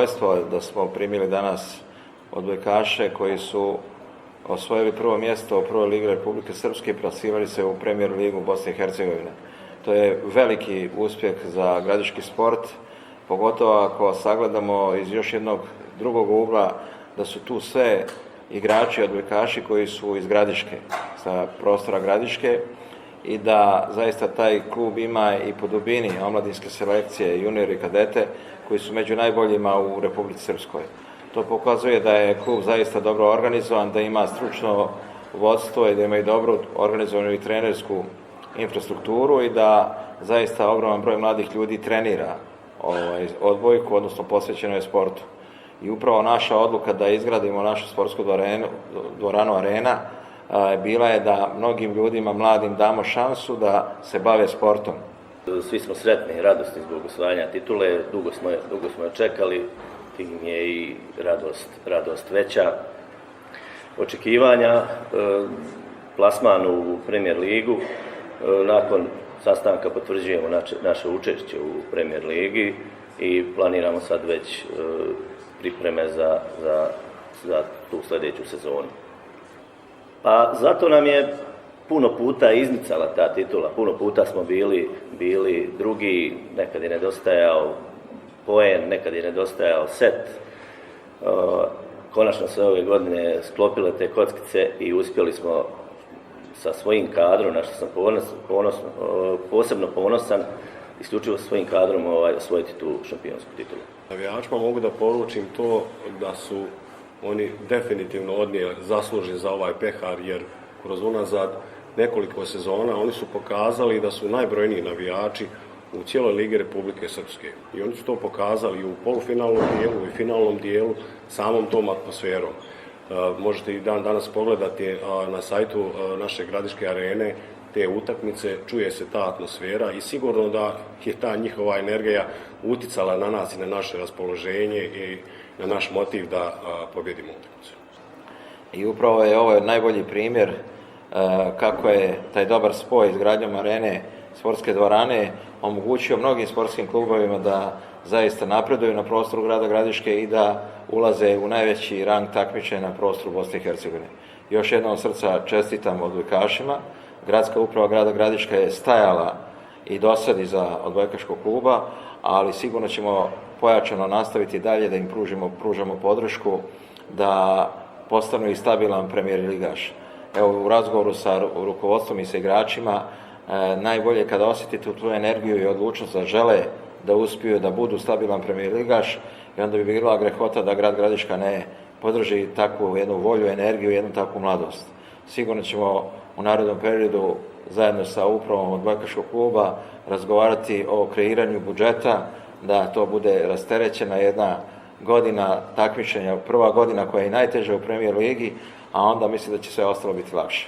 zadovoljstvo da smo primili danas odbojkaše koji su osvojili prvo mjesto u prvoj ligi Republike Srpske i plasirali se u Premier ligu Bosne i Hercegovine. To je veliki uspjeh za gradiški sport, pogotovo ako sagledamo iz još jednog drugog ugla da su tu sve igrači, odbojkaši koji su iz Gradiške, sa prostora Gradiške, i da zaista taj klub ima i po dubini omladinske selekcije, juniori i kadete koji su među najboljima u Republici Srpskoj. To pokazuje da je klub zaista dobro organizovan, da ima stručno vodstvo i da ima i dobro organizovanu i trenersku infrastrukturu i da zaista ogroman broj mladih ljudi trenira odbojku, odnosno posvećeno je sportu. I upravo naša odluka da izgradimo našu sportsku dvoranu Arena bila je da mnogim ljudima, mladim, damo šansu da se bave sportom. Svi smo sretni i radosni zbog osvajanja titule, dugo smo je čekali, tim je i radost veća. Očekivanja, plasman u Premier ligu, nakon sastanka potvrđujemo naše učešće u Premier ligi i planiramo sad već pripreme za tu sljedeću sezonu. Pa zato nam je puno puta iznicala ta titula, puno puta smo bili drugi, nekad je nedostajao poen, nekad je nedostajao set. Konačno se ove godine sklopile te kockice i uspjeli smo sa svojim kadrom, na što sam posebno ponosan, isključivo sa svojim kadrom osvojiti tu šampionsku titulu. Navijačima mogu da poručim to da su oni definitivno odnijeli zaslužni za ovaj pehar, jer kroz unazad nekoliko sezona oni su pokazali da su najbrojniji navijači u cijeloj Ligi Republike Srpske. I oni su to pokazali i u polufinalnom dijelu i finalnom dijelu samom tom atmosferom. Možete i danas pogledati na sajtu naše Gradiške arene te utakmice, čuje se ta atmosfera i sigurno da je ta njihova energija uticala na nas i na naše raspoloženje i na naš motiv da pobjedimo utakmicu. I upravo je ovo najbolji primjer kako je taj dobar spoj izgradnjom arene, sportske dvorane, omogućio mnogim sportskim klubovima da zaista napreduju na prostoru grada Gradiške i da ulaze u najveći rang takmičenja na prostoru Bosne i Hercegovine. Još jednom od srca čestitam odbojkašima. Gradska uprava grada Gradiška je stajala i dosad iza odbojkaškog kluba, ali sigurno ćemo pojačano nastaviti dalje da im pružamo podršku da postanu i stabilan premier ligaš. Evo, u razgovoru sa rukovodstvom i sa igračima najbolje kada osjetite tu energiju i odlučnost da žele da uspiju da budu stabilan premier ligaš, i onda bi bila grehota da grad Gradiška ne podrži takvu jednu volju, energiju, jednu takvu mladost. Sigurno ćemo u narednom periodu zajedno sa upravom odbojkaškog kluba razgovarati o kreiranju budžeta, da to bude rasterećena jedna godina takmičenja, prva godina koja je najteža u Premier ligi, a onda mislim da će sve ostalo biti lakše.